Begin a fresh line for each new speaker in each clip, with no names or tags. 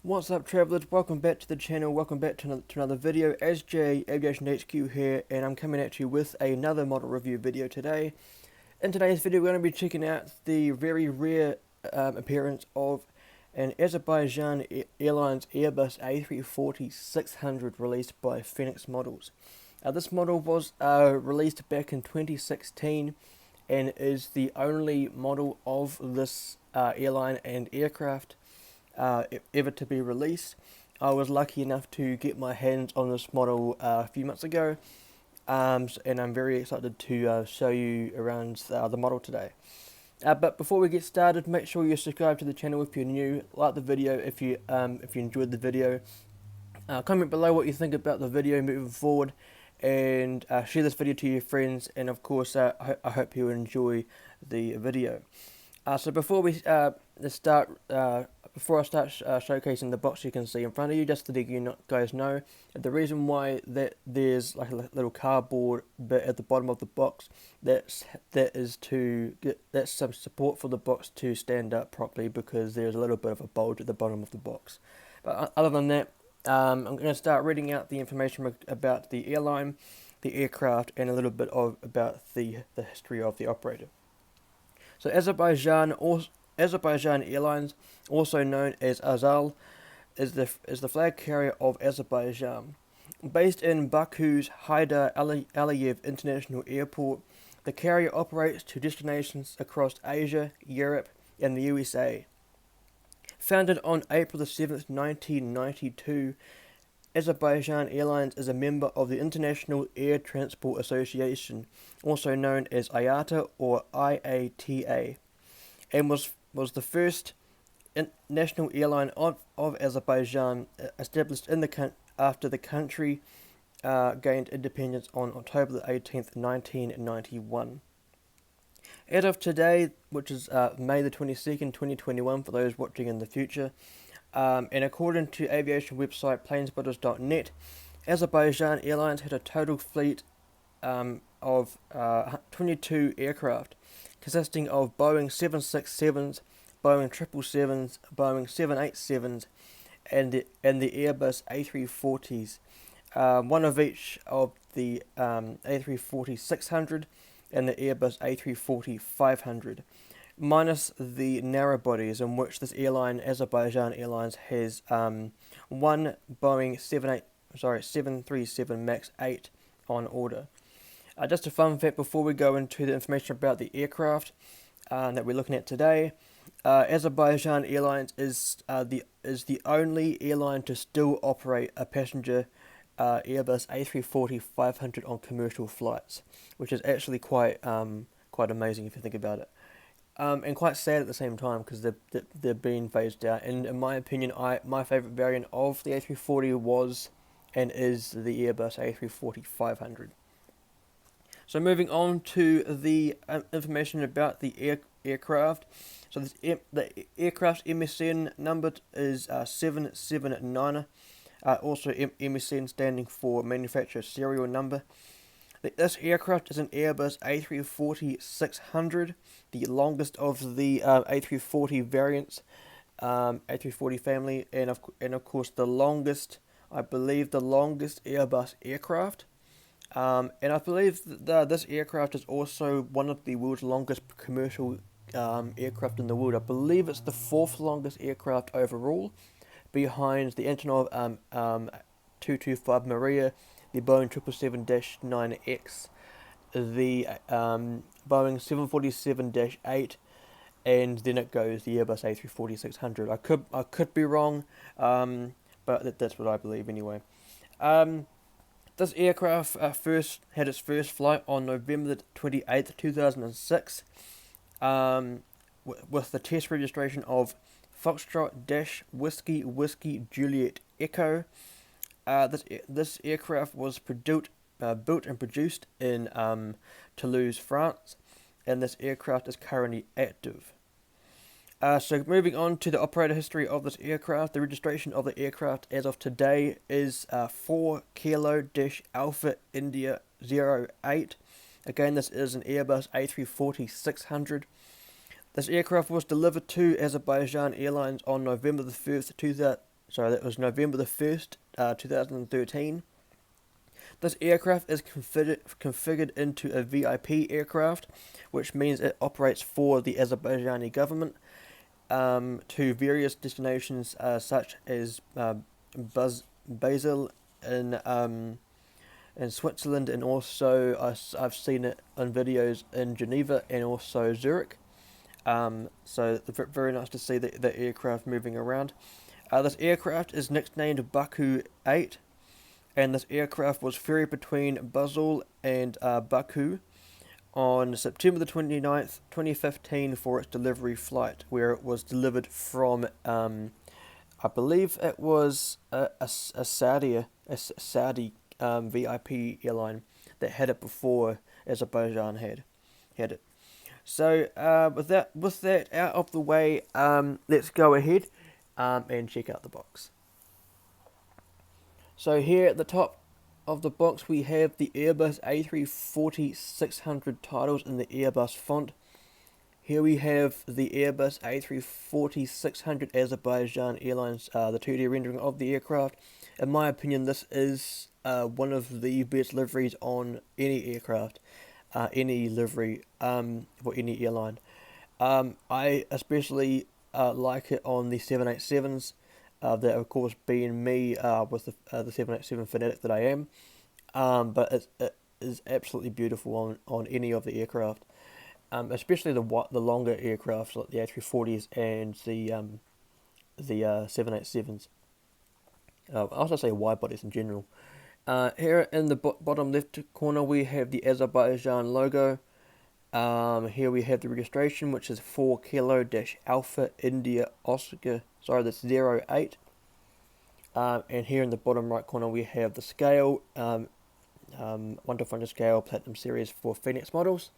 What's up, travellers? Welcome back to the channel, welcome back to another video. SJ Aviation HQ here, and I'm coming at you with another model review video today. In today's video, we're going to be checking out the very rare appearance of an Azerbaijan Airlines Airbus A340-600 released by Phoenix Models. This model was released back in 2016 and is the only model of this airline and aircraft ever to be released. I was lucky enough to get my hands on this model a few months ago, and I'm very excited to show you around the model today. But before we get started, make sure you subscribe to the channel if you're new, like the video if you enjoyed the video, comment below what you think about the video moving forward, and share this video to your friends, and of course I hope you enjoy the video. So before I start showcasing the box you can see in front of you, just to let you guys know, the reason why there's like a little cardboard bit at the bottom of the box, that's some support for the box to stand up properly, because there's a little bit of a bulge at the bottom of the box. But other than that, I'm going to start reading out the information about the airline, the aircraft, and a little bit about the history of the operator. So Azerbaijan Airlines, also known as Azal, is the flag carrier of Azerbaijan. Based in Baku's Haydar Aliyev International Airport, the carrier operates to destinations across Asia, Europe, and the USA. Founded on April 7th, 1992, Azerbaijan Airlines is a member of the International Air Transport Association, also known as IATA or IATA, and was the first national airline of Azerbaijan, established after the country gained independence on October 18th, 1991. As of today, which is May 22nd, 2021, for those watching in the future, and according to aviation website planespotters.net, Azerbaijan Airlines had a total fleet of 22 aircraft, consisting of Boeing 767s, Boeing 777s, Boeing 787s, and the Airbus A340s, one of each of the A340-600 and the Airbus A340-500. Minus the narrow bodies, in which this airline, Azerbaijan Airlines, has one Boeing 737 MAX 8 on order. Just a fun fact before we go into the information about the aircraft that we're looking at today. Azerbaijan Airlines is the only airline to still operate a passenger Airbus A340-500 on commercial flights, which is actually quite amazing if you think about it. And quite sad at the same time, because they're being phased out. And in my opinion, my favourite variant of the A340 was and is the Airbus A340-500. So moving on to the information about the aircraft. So the aircraft's MSN number is 779. Also MSN standing for manufacturer serial number. This aircraft is an Airbus A340-600, the longest of the A340 variants, A340 family, and of course the longest, I believe, the longest Airbus aircraft. And I believe this aircraft is also one of the world's longest commercial aircraft in the world. I believe it's the fourth longest aircraft overall, behind the Antonov 225 Maria, the Boeing 777-9X, the Boeing 747-8, and then it goes the Airbus A340-600. I could be wrong, but that's what I believe anyway. This aircraft first had its first flight on November 28th, 2006, with the test registration of Foxtrot-Whiskey Whiskey Juliet Echo. This aircraft was built and produced in Toulouse, France, and this aircraft is currently active. So moving on to the operator history of this aircraft, the registration of the aircraft as of today is 4 Kilo-Alpha India 08. Again, this is an Airbus A340-600. This aircraft was delivered to Azerbaijan Airlines on November the 1st, So that was November the 1st, 2013. This aircraft is configured into a VIP aircraft, which means it operates for the Azerbaijani government to various destinations such as Basel in Switzerland, and also I've seen it on videos in Geneva and also Zurich. So very nice to see the aircraft moving around. This aircraft is nicknamed Baku 8, and this aircraft was ferried between Basel and Baku on September the 29th, 2015 for its delivery flight, where it was delivered from, I believe it was a Saudi VIP airline that had it before Azerbaijan had it. So with that out of the way, let's go ahead and check out the box. So here at the top of the box we have the Airbus A340-600 titles in the Airbus font. Here we have the Airbus A340-600 Azerbaijan Airlines, the 2D rendering of the aircraft. In my opinion, this is one of the best liveries on any aircraft, any livery for any airline. I especially like it on the 787s. That of course being me with the 787 fanatic that I am, but it is absolutely beautiful on any of the aircraft, especially the longer aircraft like the A340s and the 787s. I also say wide bodies in general. Here in the bottom left corner we have the Azerbaijan logo. Here we have the registration, which is 4 Kilo Alpha India Oscar. Sorry, that's 08. And here in the bottom right corner we have the scale, 1:400 scale Platinum Series for Phoenix models.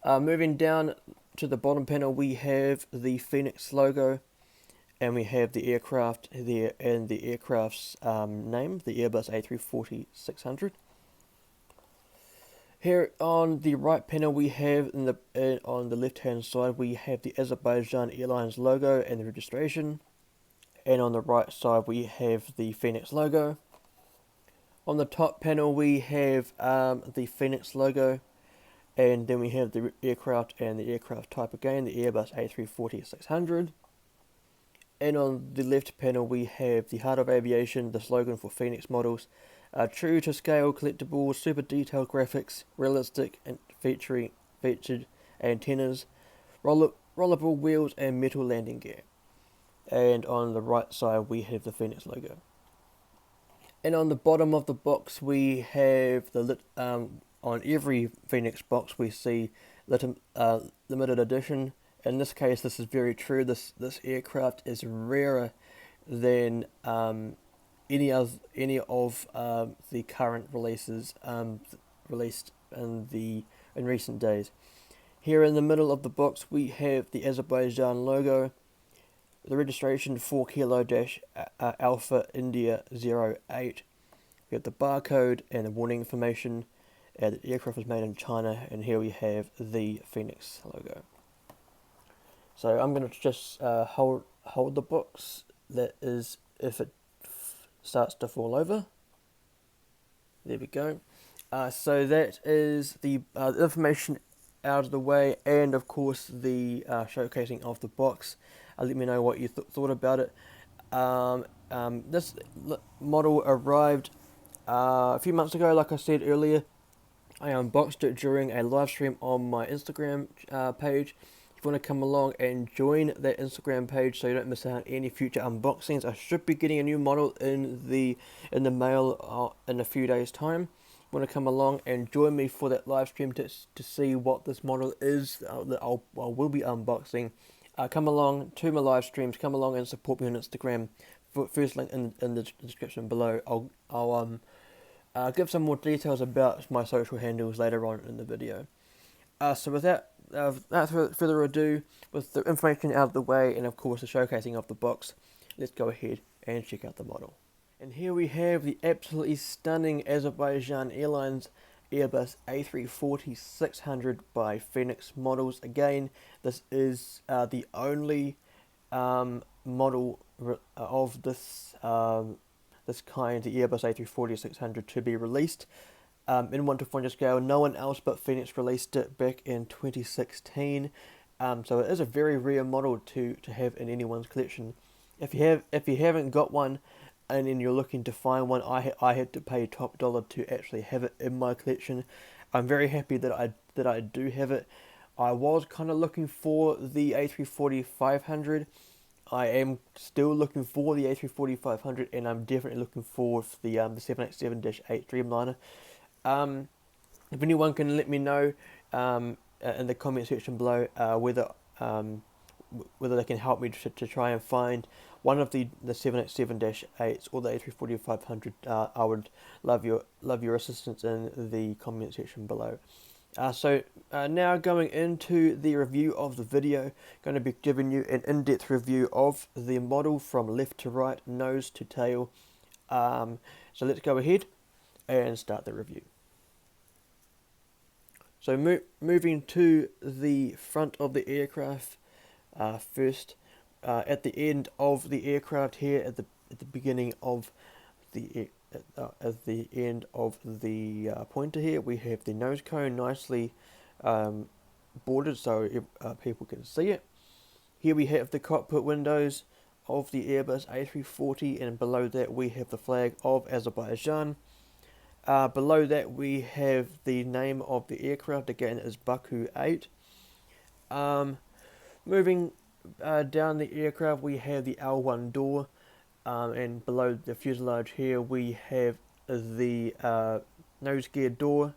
Moving down to the bottom panel we have the Phoenix logo, and we have the aircraft there and the aircraft's name, the Airbus A340-600. Here on the right panel we have on the left hand side we have the Azerbaijan Airlines logo and the registration, and on the right side we have the Phoenix logo. On the top panel we have the Phoenix logo, and then we have the aircraft and the aircraft type again, the Airbus A340-600. And on the left panel we have the Heart of Aviation, the slogan for Phoenix models. True to scale, collectible, super detailed graphics, realistic and featured antennas, rollable wheels and metal landing gear. And on the right side we have the Phoenix logo. And on the bottom of the box we have the on every Phoenix box we see limited edition. In this case this is very true. This aircraft is rarer than any of the current releases released in recent days. Here in the middle of the box we have the Azerbaijan logo, the registration 4 Kilo Alpha India 08. We have the barcode and the warning information. The aircraft was made in China, and here we have the Phoenix logo. So I'm going to just hold the box. That is if it starts to fall over. There we go. So that is the information out of the way, and of course the showcasing of the box. Let me know what you thought about it. This model arrived a few months ago, like I said earlier. I unboxed it during a live stream on my Instagram page. If you want to come along and join that Instagram page so you don't miss out on any future unboxings, I should be getting a new model in the mail in a few days' time. If you want to come along and join me for that live stream to see what this model is that I will be unboxing, come along to my live streams, come along and support me on Instagram. First link in the description below. I'll give some more details about my social handles later on in the video. So without further ado, with the information out of the way and of course the showcasing of the box, let's go ahead and check out the model. And here we have the absolutely stunning Azerbaijan Airlines Airbus A340-600 by Phoenix Models. Again, this is the only model of this kind, the Airbus A340-600, to be released in 1 to 400 scale. No one else but Phoenix released it back in 2016. So it is a very rare model to have in anyone's collection. If you haven't got one, and then you're looking to find one, I had to pay top dollar to actually have it in my collection. I'm very happy that I do have it. I was kind of looking for the A340-500. I am still looking for the A340-500, and I'm definitely looking for the 787-8 Dreamliner. If anyone can let me know in the comment section below whether they can help me to try and find one of the 787-8s or the A340-500, I would love your assistance in the comment section below. So now going into the review of the video, going to be giving you an in-depth review of the model from left to right, nose to tail. So let's go ahead and start the review. So moving to the front of the aircraft first, at the end of the aircraft here, at the beginning of the at the end of the pointer here, we have the nose cone nicely bordered so people can see it. Here we have the cockpit windows of the Airbus A340, and below that we have the flag of Azerbaijan. Below that we have the name of the aircraft, again is Baku 8. Moving down the aircraft we have the L1 door, and below the fuselage here we have the nose gear door,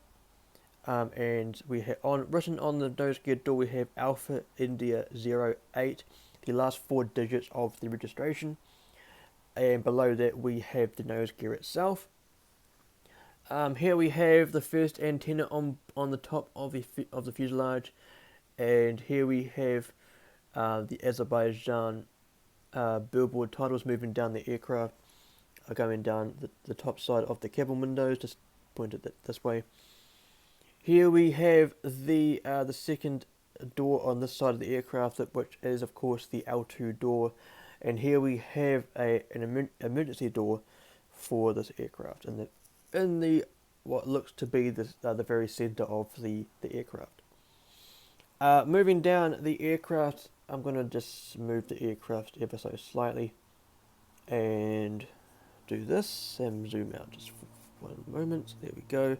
and we have written on the nose gear door we have Alpha India 08, the last 4 digits of the registration, and below that we have the nose gear itself. Here we have the first antenna on the top of the fuselage, and here we have the Azerbaijan billboard titles moving down the aircraft, going down the top side of the cabin windows, just pointed this way. Here we have the second door on this side of the aircraft, which is of course the L2 door, and here we have an emergency door for this aircraft, and in the what looks to be the very center of the aircraft. Moving down the aircraft, I'm going to just move the aircraft ever so slightly and do this and zoom out just for 1 moment. There we go.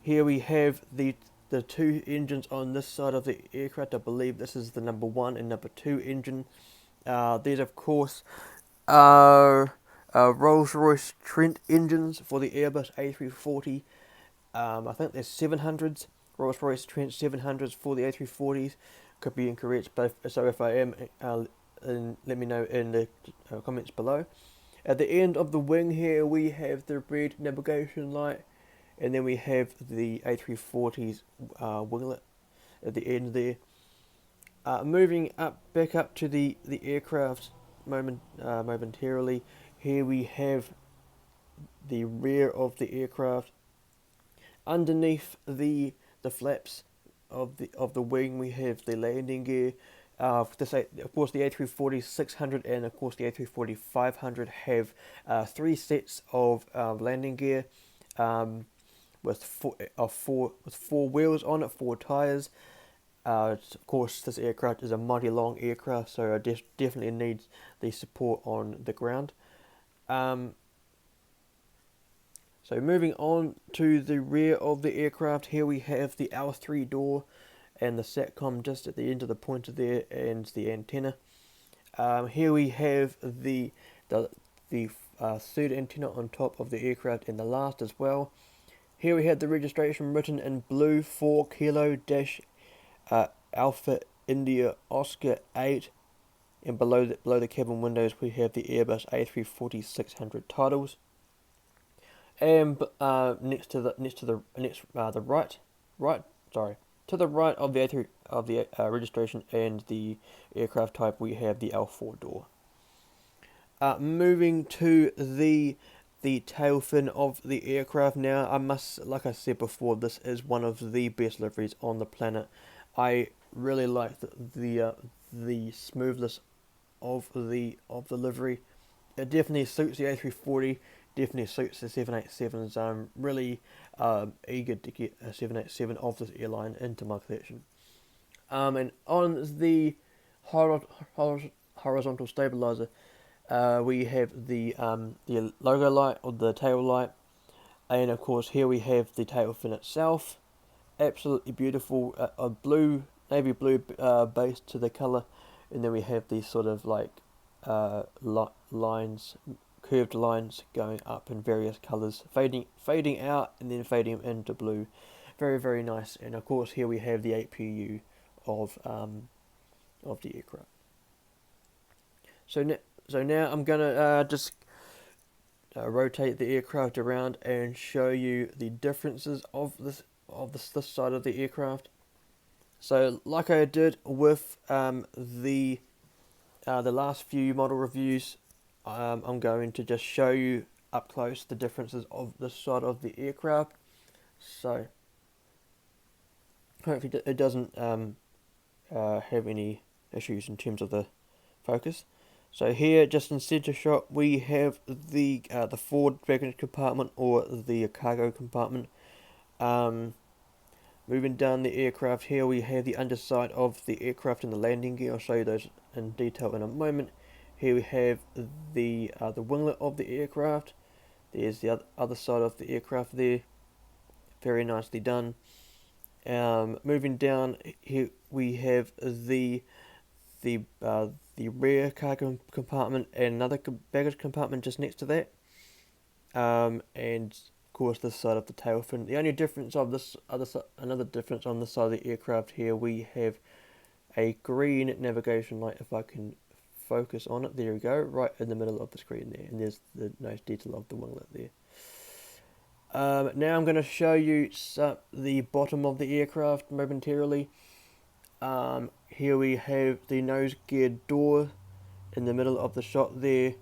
Here we have the 2 engines on this side of the aircraft. I believe this is the number 1 and number 2 engine. These of course are Rolls-Royce Trent engines for the Airbus A340. I think there's 700s, Rolls-Royce Trent 700s for the A340s. Could be incorrect, but so if I am, let me know in the comments below. At the end of the wing here we have the red navigation light, and then we have the A340's winglet at the end there. Moving back up to the aircraft momentarily. Here we have the rear of the aircraft. Underneath the flaps of the wing we have the landing gear. Of course the A340-600 and of course the A340-500 have 3 sets of landing gear with four wheels on it, 4 tires. Of course this aircraft is a mighty long aircraft, so it definitely needs the support on the ground. So moving on to the rear of the aircraft, here we have the L3 door and the SATCOM just at the end of the pointer there, and the antenna. Here we have the third antenna on top of the aircraft, and the last as well. Here we have the registration written in blue, 4 Kilo dash Alpha India Oscar 8, and below the cabin windows we have the Airbus A340-600 titles. And to the right of the registration and the aircraft type, we have the L4 door. Moving to the tail fin of the aircraft now, like I said before, this is one of the best liveries on the planet. I really like the smoothness of the livery. It definitely suits the A340. Definitely suits the 787s. I'm really eager to get a 787 of this airline into my collection. And on the horizontal stabilizer, we have the logo light or the tail light, and of course here we have the tail fin itself. Absolutely beautiful, a blue, navy blue base to the color, and then we have these sort of like lines, curved lines going up in various colors, fading out and then fading into blue. Very, very nice. And of course here we have the APU of the aircraft. So now I'm gonna just rotate the aircraft around and show you the differences of this side of the aircraft. So like I did with the last few model reviews, I'm going to just show you up close the differences of this side of the aircraft. So hopefully it doesn't have any issues in terms of the focus. So here, just in center shot, we have the forward baggage compartment or the cargo compartment. Moving down the aircraft, here we have the underside of the aircraft and the landing gear. I'll show you those in detail in a moment. Here we have the winglet of the aircraft. There's the other side of the aircraft there. Very nicely done. Moving down, here we have the rear cargo compartment and another baggage compartment just next to that. And of course this side of the tail fin. The only difference of this another difference on this side of the aircraft here, we have a green navigation light. If I can focus on it, there we go, right in the middle of the screen there, and there's the nice detail of the winglet there. Now I'm going to show you the bottom of the aircraft momentarily. Here we have the nose gear door in the middle of the shot there.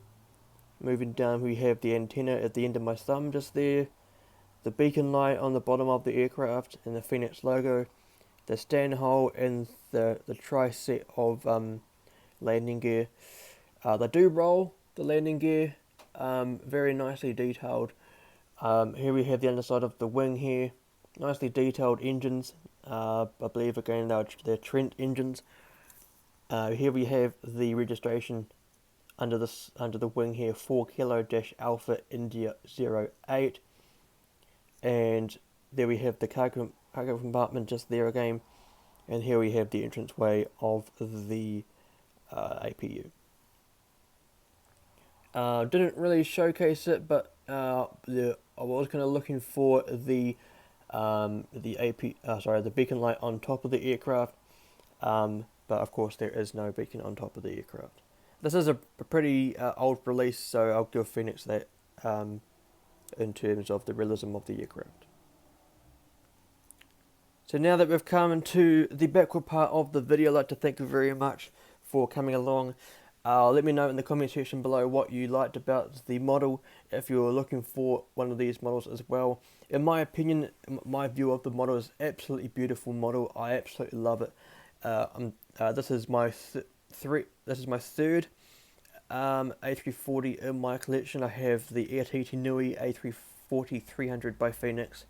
Moving down, we have the antenna at the end of my thumb just there. The beacon light on the bottom of the aircraft and the Phoenix logo. The stand hole and the tri-set of landing gear. They do roll, the landing gear, very nicely detailed. Here we have the underside of the wing here. Nicely detailed engines. I believe again they're Trent engines. Here we have the registration under the wing here, 4 Kilo Alpha India 08, and there we have the cargo compartment just there again, and here we have the entranceway of the APU. Didn't really showcase it, but I was kind of looking for the beacon light on top of the aircraft, but of course there is no beacon on top of the aircraft. This is a pretty old release, so I'll give Phoenix that in terms of the realism of the aircraft. So now that we've come into the backward part of the video, I'd like to thank you very much for coming along. Let me know in the comment section below what you liked about the model, if you're looking for one of these models as well. In my opinion, my view of the model is absolutely beautiful model. I absolutely love it. This is my third A340 in my collection. I have the Airtiti A340-600 by Phoenix,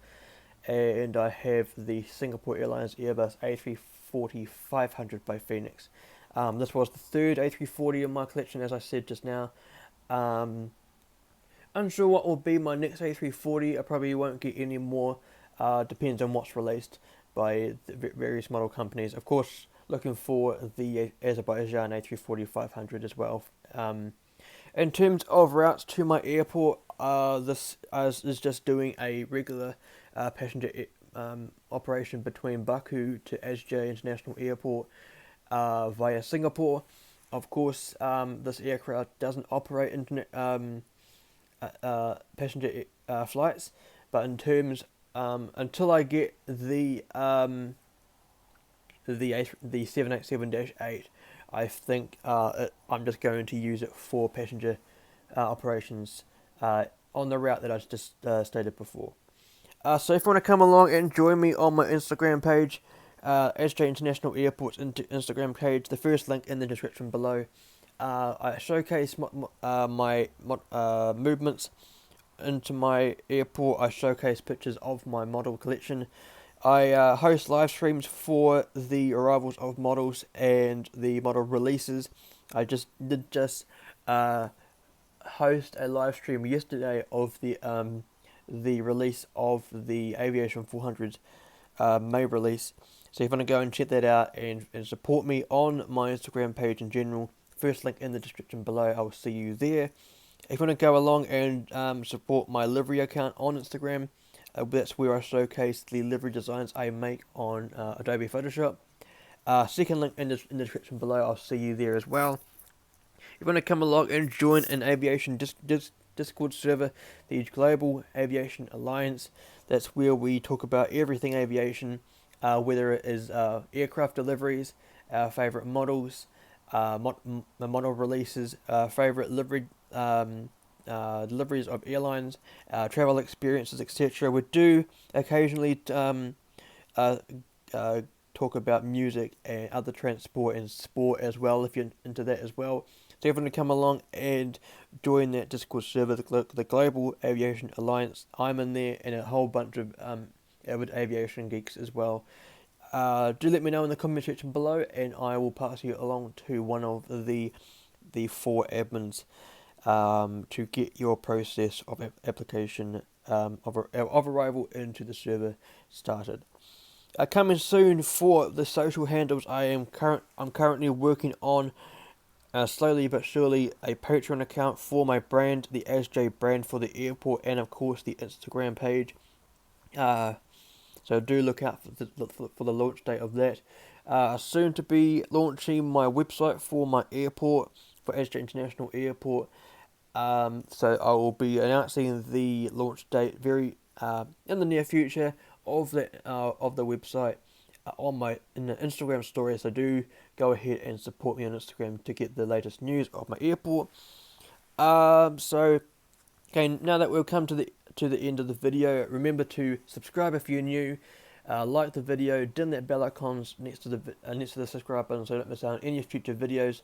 and I have the Singapore Airlines Airbus A340-600 by Phoenix. This was the third A340 in my collection, as I said just now. Unsure what will be my next A340. I probably won't get any more. Depends on what's released by the various model companies. Of course, looking for the Azerbaijan A340-500 as well. In terms of routes to my airport, this is just doing a regular passenger operation between Baku to Azerbaijan International Airport via Singapore. Of course, this aircraft doesn't operate passenger flights, but in terms until I get the 787-8, I think I'm just going to use it for passenger operations on the route that I just stated before. So if you want to come along and join me on my Instagram page, Azerbaijan International Airport's Instagram page, the first link in the description below. I showcase my movements into my airport. I showcase pictures of my model collection. I host live streams for the arrivals of models and the model releases. I just uh, host a live stream yesterday of the release of the Aviation 400 May release. So if you want to go and check that out and support me on my Instagram page in general, first link in the description below. I'll see you there. If you want to go along and support my livery account on Instagram, that's where I showcase the livery designs I make on Adobe Photoshop. Second link in the description below. I'll see you there as well. If you want to come along and join an aviation Discord server, the Global Aviation Alliance, that's where we talk about everything aviation, whether it is aircraft deliveries, our favourite models, model releases, favourite livery deliveries of airlines, travel experiences, etc. We do occasionally uh, talk about music and other transport and sport as well, if you're into that as well. So if you want to come along and join that Discord server, the Global Aviation Alliance, I'm in there, and a whole bunch of avid aviation geeks as well. Do let me know in the comment section below, and I will pass you along to one of the 4 admins to get your process of application of arrival into the server started. Coming soon for the social handles, I'm currently working on slowly but surely a Patreon account for my brand, the ASJ brand for the airport, and of course the Instagram page. So do look out for the launch date of that. Soon to be launching my website for my airport, for ASJ International Airport. So I will be announcing the launch date very in the near future of the website on the Instagram story. So do go ahead and support me on Instagram to get the latest news of my airport. So okay, now that we've come to the end of the video, remember to subscribe if you're new. Like the video, dim that bell icon next to the subscribe button so you don't miss out on any future videos.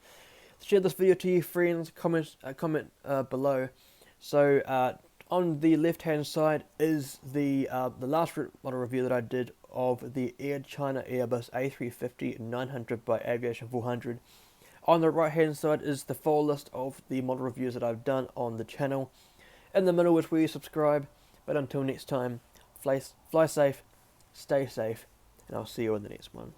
Share this video to your friends. Comment below. So on the left hand side is the last model review that I did of the Air China Airbus A340-600 by Aviation 400. On the right hand side is the full list of the model reviews that I've done on the channel. In the middle is where you subscribe. But until next time, fly safe, stay safe, and I'll see you in the next one.